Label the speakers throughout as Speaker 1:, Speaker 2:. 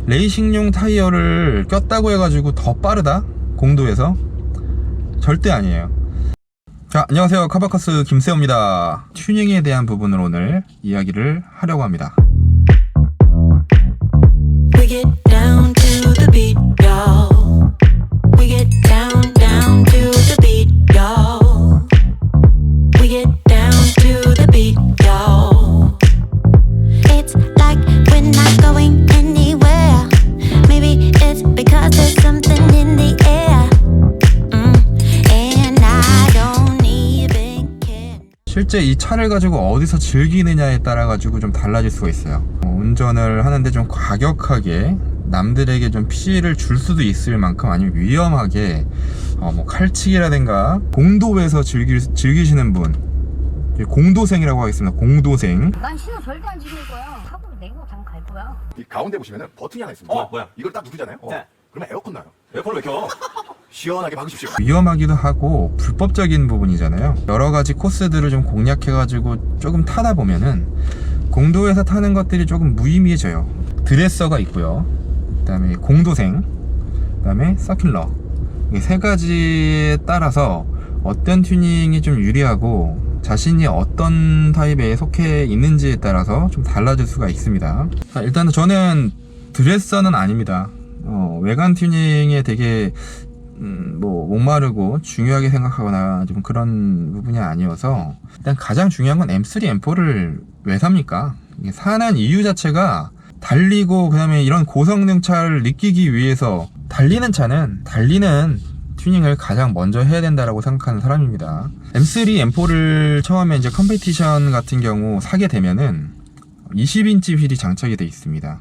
Speaker 1: 레이싱용 타이어를 꼈다고 해가지고 더 빠르다? 공도에서? 절대 아니에요. 자, 안녕하세요. 카바커스 김세호입니다. 튜닝에 대한 부분을 오늘 이야기를 하려고 합니다.
Speaker 2: We get down to the beat, y'all. We get down, down to the beat, y'all. We get down to the beat, y'all. It's like we're not going anywhere. Maybe it's because there's something in the air. And I don't even care.
Speaker 1: 실제 이 차를 가지고 어디서 즐기느냐에 따라 가지고 좀 달라질 수가 있어요. 운전을 하는데 좀 과격하게 남들에게 좀 피해를 줄 수도 있을 만큼, 아니면 위험하게 뭐 칼치기라든가 공도에서 즐기시는 분, 공도생이라고 하겠습니다. 공도생.
Speaker 3: 난 신호 절대 안 지킬 거야. 사고 내고 당갈 거야.
Speaker 4: 이 가운데 보시면은 버튼이 하나 있습니다.
Speaker 5: 뭐야?
Speaker 4: 이걸 딱 누르잖아요.
Speaker 5: 네.
Speaker 4: 그러면 에어컨 나요.
Speaker 5: 에어컨을 왜 켜?
Speaker 4: 시원하게 박으십시오.
Speaker 1: 위험하기도 하고 불법적인 부분이잖아요. 여러 가지 코스들을 좀 공략해가지고 조금 타다 보면은 공도에서 타는 것들이 조금 무의미해져요. 드레서가 있고요, 그 다음에 공도생, 그 다음에 서큘러. 이 세 가지에 따라서 어떤 튜닝이 좀 유리하고 자신이 어떤 타입에 속해 있는지에 따라서 좀 달라질 수가 있습니다. 자, 일단은 저는 드레서는 아닙니다. 외관 튜닝에 되게 뭐 목마르고 중요하게 생각하거나 좀 그런 부분이 아니어서, 일단 가장 중요한 건 M3, M4를 왜 삽니까? 이게 사는 이유 자체가 달리고 그 다음에 이런 고성능 차를 느끼기 위해서, 달리는 차는 달리는 튜닝을 가장 먼저 해야 된다라고 생각하는 사람입니다. M3, M4를 처음에 이제 컴페티션 같은 경우 사게 되면은 20인치 휠이 장착이 되어 있습니다.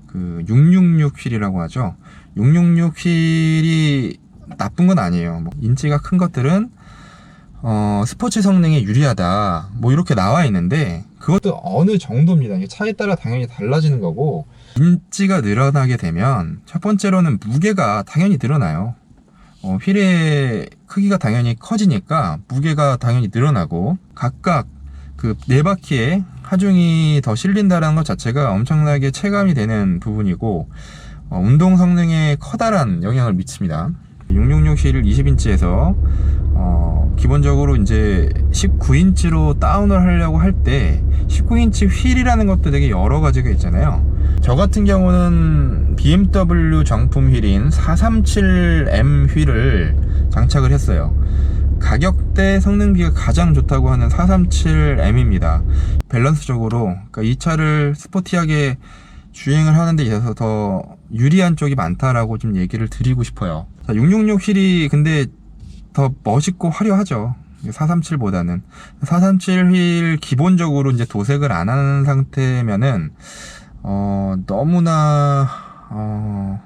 Speaker 1: 그 666 휠이라고 하죠. 666 휠이 나쁜 건 아니에요. 뭐 인치가 큰 것들은 스포츠 성능에 유리하다, 뭐 이렇게 나와 있는데, 그것도 어느 정도입니다. 이게 차에 따라 당연히 달라지는 거고, 인치가 늘어나게 되면 첫 번째로는 무게가 당연히 늘어나요. 휠의 크기가 당연히 커지니까 무게가 당연히 늘어나고, 각각 그 네 바퀴에 하중이 더 실린다는 것 자체가 엄청나게 체감이 되는 부분이고, 운동 성능에 커다란 영향을 미칩니다. 666 휠 20인치에서 기본적으로 이제 19인치로 다운을 하려고 할 때 19인치 휠이라는 것도 되게 여러 가지가 있잖아요. 저 같은 경우는 BMW 정품 휠인 437M 휠을 장착을 했어요. 가격대 성능비가 가장 좋다고 하는 437M입니다. 밸런스적으로, 그러니까 이 차를 스포티하게 주행을 하는 데 있어서 더 유리한 쪽이 많다라고 좀 얘기를 드리고 싶어요. 자, 666 휠이 근데 더 멋있고 화려하죠. 437보다는. 437 휠 기본적으로 이제 도색을 안 하는 상태면은 너무나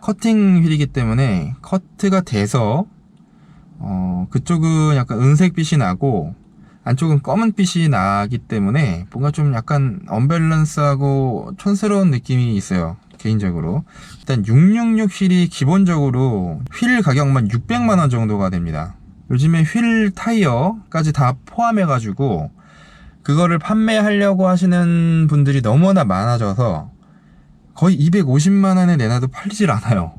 Speaker 1: 커팅 휠이기 때문에 커트가 돼서 그쪽은 약간 은색빛이 나고 안쪽은 검은빛이 나기 때문에 뭔가 좀 약간 언밸런스하고 촌스러운 느낌이 있어요, 개인적으로. 일단 666 휠이 기본적으로 휠 가격만 600만원 정도가 됩니다. 요즘에 휠 타이어까지 다 포함해가지고 그거를 판매하려고 하시는 분들이 너무나 많아져서 거의 250만원에 내놔도 팔리질 않아요.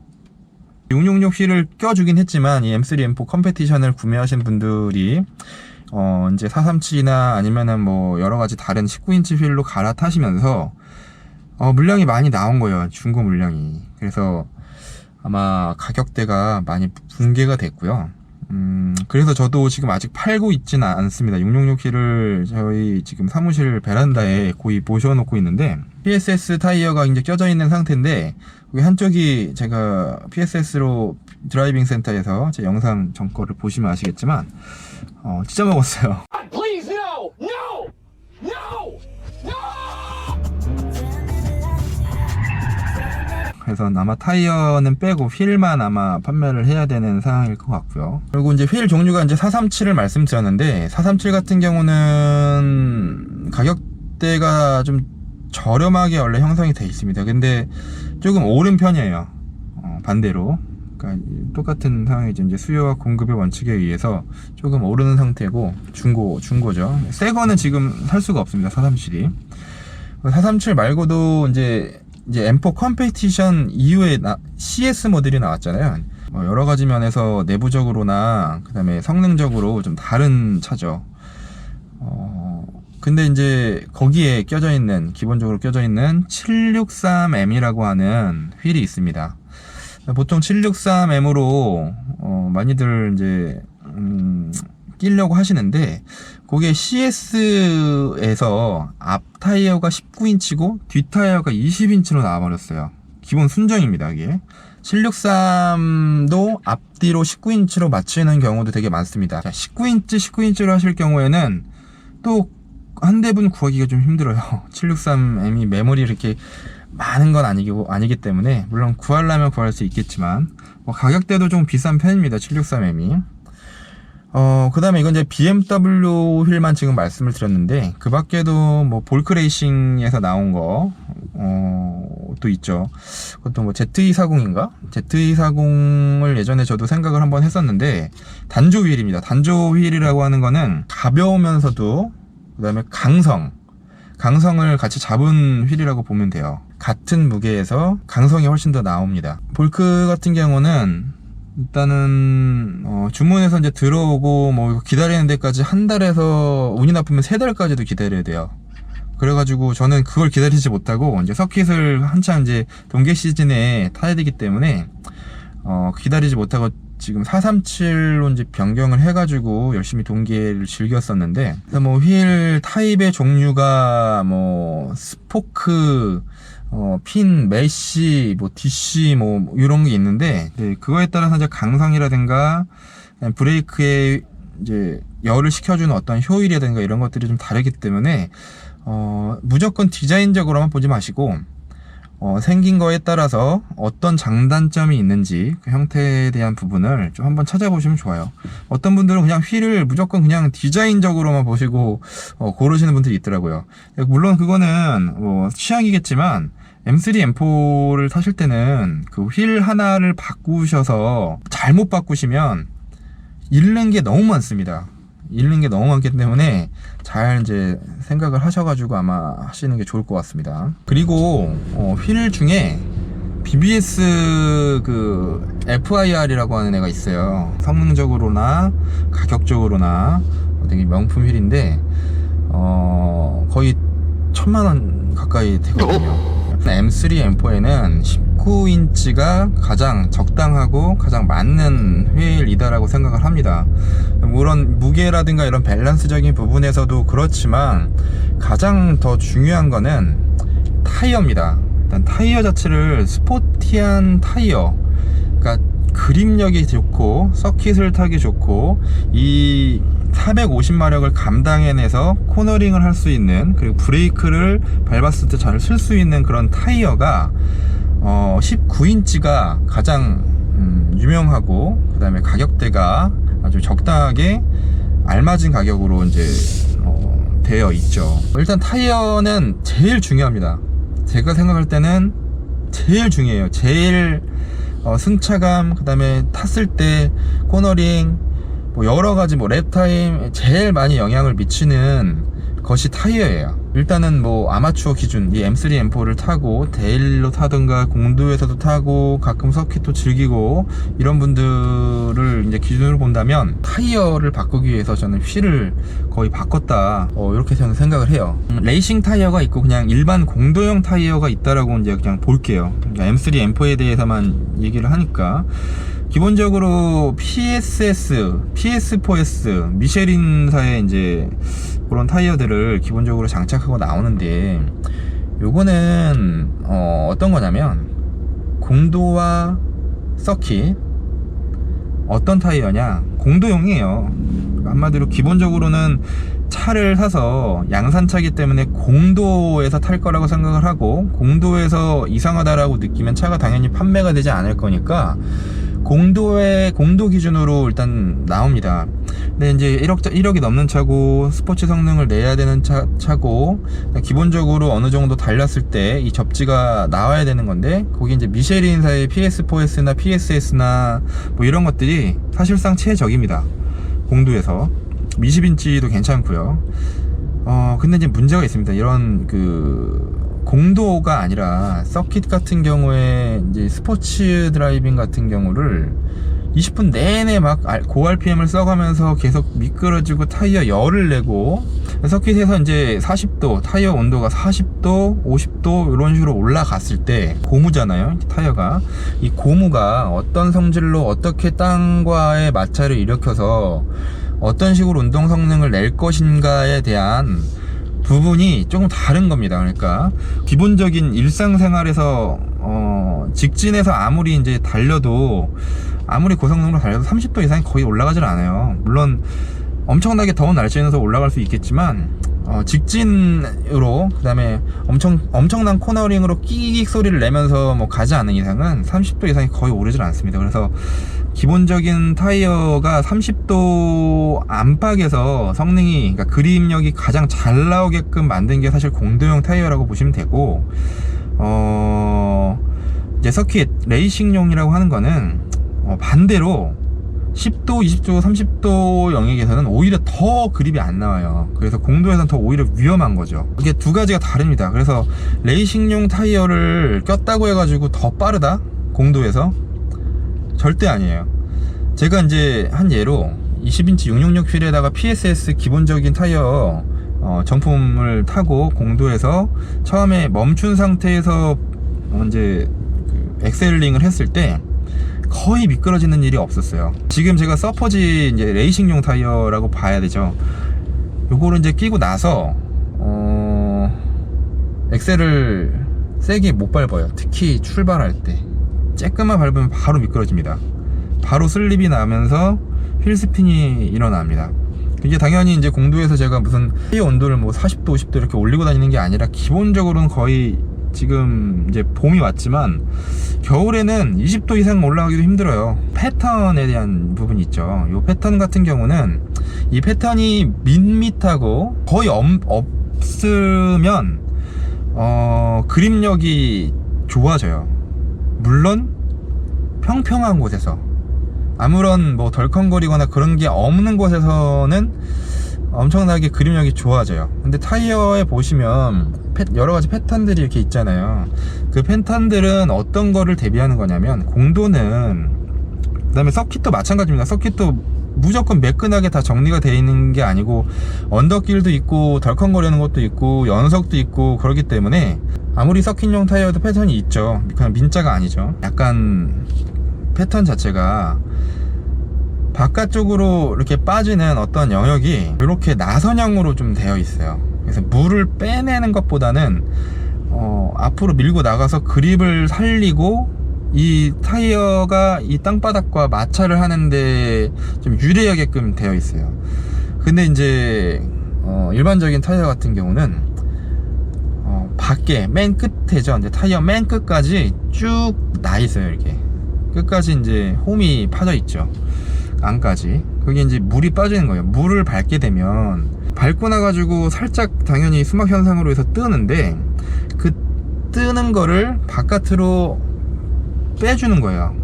Speaker 1: 666 휠을 껴주긴 했지만 이 M3, M4 컴페티션을 구매하신 분들이 이제 437이나 아니면은 뭐 여러가지 다른 19인치 휠로 갈아타시면서 물량이 많이 나온 거예요, 중고 물량이. 그래서 아마 가격대가 많이 붕괴가 됐고요. 그래서 저도 지금 아직 팔고 있지는 않습니다. 666 휠을 저희 지금 사무실 베란다에 거의 모셔놓고 있는데, PSS 타이어가 이제 껴져 있는 상태인데, 여기 한쪽이 제가 PSS로 드라이빙 센터에서 제 영상 전 거를 보시면 아시겠지만 찢어 먹었어요.
Speaker 5: Please no! No! No!
Speaker 1: 그래서 아마 타이어는 빼고 휠만 아마 판매를 해야 되는 상황일 것 같고요. 그리고 이제 휠 종류가 이제 437을 말씀드렸는데, 437 같은 경우는 가격대가 좀 저렴하게 원래 형성이 되어 있습니다. 근데 조금 오른 편이에요. 반대로. 그러니까 똑같은 상황이죠. 이제 수요와 공급의 원칙에 의해서 조금 오르는 상태고, 중고죠. 새 거는 지금 살 수가 없습니다, 437이. 437 말고도 이제 이제 M4 컴페티션 이후에 CS 모델이 나왔잖아요. 여러 가지 면에서 내부적으로나 그다음에 성능적으로 좀 다른 차죠. 근데 이제 거기에 기본적으로 껴져 있는 763M이라고 하는 휠이 있습니다. 보통 763M으로 많이들 이제 끼려고 하시는데, 그게 CS에서 앞 타이어가 19인치고 뒷 타이어가 20인치로 나와버렸어요. 기본 순정입니다, 이게. 763도 앞뒤로 19인치로 맞추는 경우도 되게 많습니다. 19인치로 하실 경우에는 또 한 대분 구하기가 좀 힘들어요. 763M이 메모리 이렇게 많은 건 아니기 때문에, 물론 구하려면 구할 수 있겠지만, 가격대도 좀 비싼 편입니다, 763M이. 그 다음에 이건 이제 BMW 휠만 지금 말씀을 드렸는데, 그 밖에도 뭐 볼크레이싱에서 나온 거, 또 있죠. 그것도 뭐 Z240인가? Z240을 예전에 저도 생각을 한번 했었는데, 단조 휠입니다. 단조 휠이라고 하는 거는 가벼우면서도, 그 다음에 강성을 같이 잡은 휠이라고 보면 돼요. 같은 무게에서 강성이 훨씬 더 나옵니다. 볼크 같은 경우는 일단은 주문해서 이제 들어오고 뭐 기다리는 데까지 한 달에서 운이 나쁘면 3달까지도 기다려야 돼요. 그래가지고 저는 그걸 기다리지 못하고 이제 서킷을 한창 이제 동계 시즌에 타야 되기 때문에 기다리지 못하고 지금 437로 이제 변경을 해가지고 열심히 동계를 즐겼었는데, 뭐 휠 타입의 종류가 뭐 스포크, 핀, 메쉬, 뭐 DC 뭐 이런 게 있는데, 네, 그거에 따라서 이제 강성이라든가 브레이크에 이제 열을 식혀주는 어떤 효율이라든가 이런 것들이 좀 다르기 때문에 무조건 디자인적으로만 보지 마시고, 생긴 거에 따라서 어떤 장단점이 있는지 그 형태에 대한 부분을 좀 한번 찾아보시면 좋아요. 어떤 분들은 그냥 휠을 무조건 그냥 디자인적으로만 보시고 고르시는 분들이 있더라고요. 물론 그거는 뭐 취향이겠지만, M3, M4를 타실 때는 그 휠 하나를 바꾸셔서 잘못 바꾸시면 잃는 게 너무 많습니다. 잃는 게 너무 많기 때문에 잘 이제 생각을 하셔가지고 아마 하시는 게 좋을 것 같습니다. 그리고 휠 중에 BBS 그 FIR이라고 하는 애가 있어요. 성능적으로나 가격적으로나 되게 명품 휠인데 거의 1000만원 가까이 되거든요. M3, M4에는 19인치가 가장 적당하고 가장 맞는 휠이다라고 생각을 합니다. 물론 무게라든가 이런 밸런스적인 부분에서도 그렇지만 가장 더 중요한 거는 타이어입니다. 일단 타이어 자체를 스포티한 타이어, 그러니까 그립력이 좋고 서킷을 타기 좋고 이 450마력을 감당해내서 코너링을 할 수 있는, 그리고 브레이크를 밟았을 때 잘 쓸 수 있는 그런 타이어가 19인치가 가장 유명하고, 그 다음에 가격대가 아주 적당하게 알맞은 가격으로 이제 되어 있죠. 일단 타이어는 제일 중요합니다. 제가 생각할 때는 제일 중요해요. 제일 승차감, 그 다음에 탔을 때 코너링, 뭐 여러가지 뭐 랩타임 제일 많이 영향을 미치는 것이 타이어예요. 일단은 뭐 아마추어 기준 이 M3, M4를 타고 데일로 타든가 공도에서도 타고 가끔 서킷도 즐기고 이런 분들을 이제 기준으로 본다면 타이어를 바꾸기 위해서 저는 휠을 거의 바꿨다, 이렇게 저는 생각을 해요. 레이싱 타이어가 있고 그냥 일반 공도용 타이어가 있다라고 이제 그냥 볼게요. 그러니까 M3, M4에 대해서만 얘기를 하니까, 기본적으로 PSS, PS4S, 미쉐린사의 이제 그런 타이어들을 기본적으로 장착하고 나오는데, 요거는 어떤 거냐면 공도와 서킷, 어떤 타이어냐, 공도용이에요. 한마디로 기본적으로는 차를 사서 양산차기 때문에 공도에서 탈 거라고 생각을 하고, 공도에서 이상하다라고 느끼면 차가 당연히 판매가 되지 않을 거니까 공도 기준으로 일단 나옵니다. 근데 이제 1억이 넘는 차고 스포츠 성능을 내야 되는 차고 기본적으로 어느 정도 달렸을 때 이 접지가 나와야 되는 건데, 거기 이제 미쉐린사의 PS4S나 PSS나 뭐 이런 것들이 사실상 최적입니다. 공도에서 20인치도 괜찮고요. 근데 이제 문제가 있습니다. 이런 그 공도가 아니라 서킷 같은 경우에 이제 스포츠 드라이빙 같은 경우를 20분 내내 막 고RPM을 써가면서 계속 미끄러지고 타이어 열을 내고, 서킷에서 이제 40도, 타이어 온도가 40도, 50도 이런 식으로 올라갔을 때 고무잖아요, 타이어가. 이 고무가 어떤 성질로 어떻게 땅과의 마찰을 일으켜서 어떤 식으로 운동 성능을 낼 것인가에 대한 부분이 조금 다른 겁니다. 그러니까 기본적인 일상생활에서 직진해서 아무리 이제 달려도, 아무리 고성능으로 달려도 30도 이상이 거의 올라가질 않아요. 물론 엄청나게 더운 날씨에서 올라갈 수 있겠지만, 직진으로, 그 다음에 엄청난 코너링으로 끼익 소리를 내면서 뭐 가지 않는 이상은 30도 이상이 거의 오르질 않습니다. 그래서 기본적인 타이어가 30도 안팎에서 성능이, 그러니까 그립력이 가장 잘 나오게끔 만든 게 사실 공도용 타이어라고 보시면 되고, 이제 서킷 레이싱용이라고 하는 거는 반대로 10도, 20도, 30도 영역에서는 오히려 더 그립이 안 나와요. 그래서 공도에서는 더 오히려 위험한 거죠. 이게 두 가지가 다릅니다. 그래서 레이싱용 타이어를 꼈다고 해가지고 더 빠르다? 공도에서? 절대 아니에요. 제가 이제 한 예로 20인치 666 휠에다가 PSS 기본적인 타이어 정품을 타고 공도에서 처음에 멈춘 상태에서 이제 엑셀링을 했을 때 거의 미끄러지는 일이 없었어요. 지금 제가 서퍼지 이제 레이싱용 타이어라고 봐야 되죠. 요거를 이제 끼고 나서 엑셀을 세게 못 밟아요. 특히 출발할 때 쬐끔만 밟으면 바로 미끄러집니다. 바로 슬립이 나면서 휠스핀이 일어납니다. 이게 당연히 이제 공도에서 제가 무슨 타이어 온도를 뭐 40도, 50도 이렇게 올리고 다니는 게 아니라, 기본적으로는 거의 지금 이제 봄이 왔지만 겨울에는 20도 이상 올라가기도 힘들어요. 패턴에 대한 부분이 있죠. 이 패턴 같은 경우는, 이 패턴이 밋밋하고 거의 없으면 그립력이 좋아져요. 물론 평평한 곳에서, 아무런 뭐 덜컹거리거나 그런 게 없는 곳에서는 엄청나게 그립력이 좋아져요. 근데 타이어에 보시면 여러가지 패턴들이 이렇게 있잖아요. 그 패턴들은 어떤 거를 대비하는 거냐면, 공도는, 그 다음에 서킷도 마찬가지입니다. 서킷도 무조건 매끈하게 다 정리가 되어 있는 게 아니고, 언덕길도 있고 덜컹거리는 것도 있고 연석도 있고 그렇기 때문에, 아무리 서킷용 타이어도 패턴이 있죠. 그냥 민자가 아니죠. 약간 패턴 자체가 바깥쪽으로 이렇게 빠지는 어떤 영역이 이렇게 나선형으로 좀 되어 있어요. 그래서 물을 빼내는 것보다는 앞으로 밀고 나가서 그립을 살리고 이 타이어가 이 땅바닥과 마찰을 하는데 좀 유리하게끔 되어 있어요. 근데 이제 일반적인 타이어 같은 경우는 밖에 맨 끝에죠. 이제 타이어 맨 끝까지 쭉 나 있어요. 이렇게 끝까지 이제 홈이 파져 있죠. 안까지. 그게 이제 물이 빠지는 거예요. 물을 밟게 되면, 밟고 나가지고 살짝 당연히 수막 현상으로 해서 뜨는데, 그 뜨는 거를 바깥으로 빼주는 거예요.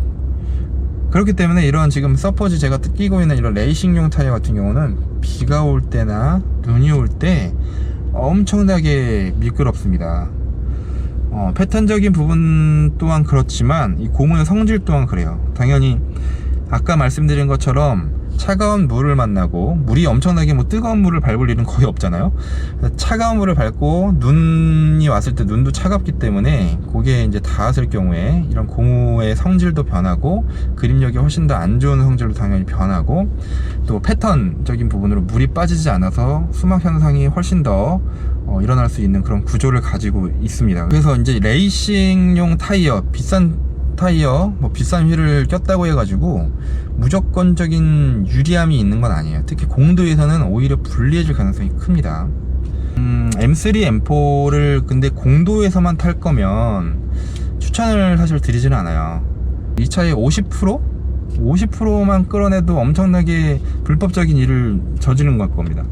Speaker 1: 그렇기 때문에 이런 지금 서퍼지 제가 끼고 있는 이런 레이싱용 타이어 같은 경우는 비가 올 때나 눈이 올 때 엄청나게 미끄럽습니다. 패턴적인 부분 또한 그렇지만 이 고무의 성질 또한 그래요. 당연히 아까 말씀드린 것처럼 차가운 물을 만나고, 물이 엄청나게 뭐 뜨거운 물을 밟을 일은 거의 없잖아요. 차가운 물을 밟고 눈이 왔을 때 눈도 차갑기 때문에 그게 이제 닿았을 경우에 이런 고무의 성질도 변하고, 그립력이 훨씬 더 안 좋은 성질로 당연히 변하고, 또 패턴적인 부분으로 물이 빠지지 않아서 수막 현상이 훨씬 더 일어날 수 있는 그런 구조를 가지고 있습니다. 그래서 이제 레이싱용 타이어, 비싼 타이어, 뭐 비싼 휠을 꼈다고 해가지고 무조건적인 유리함이 있는 건 아니에요. 특히 공도에서는 오히려 불리해질 가능성이 큽니다. M3, M4를 근데 공도에서만 탈 거면 추천을 사실 드리지는 않아요. 이 차의 50%만 끌어내도 엄청나게 불법적인 일을 저지른 걸 겁니다.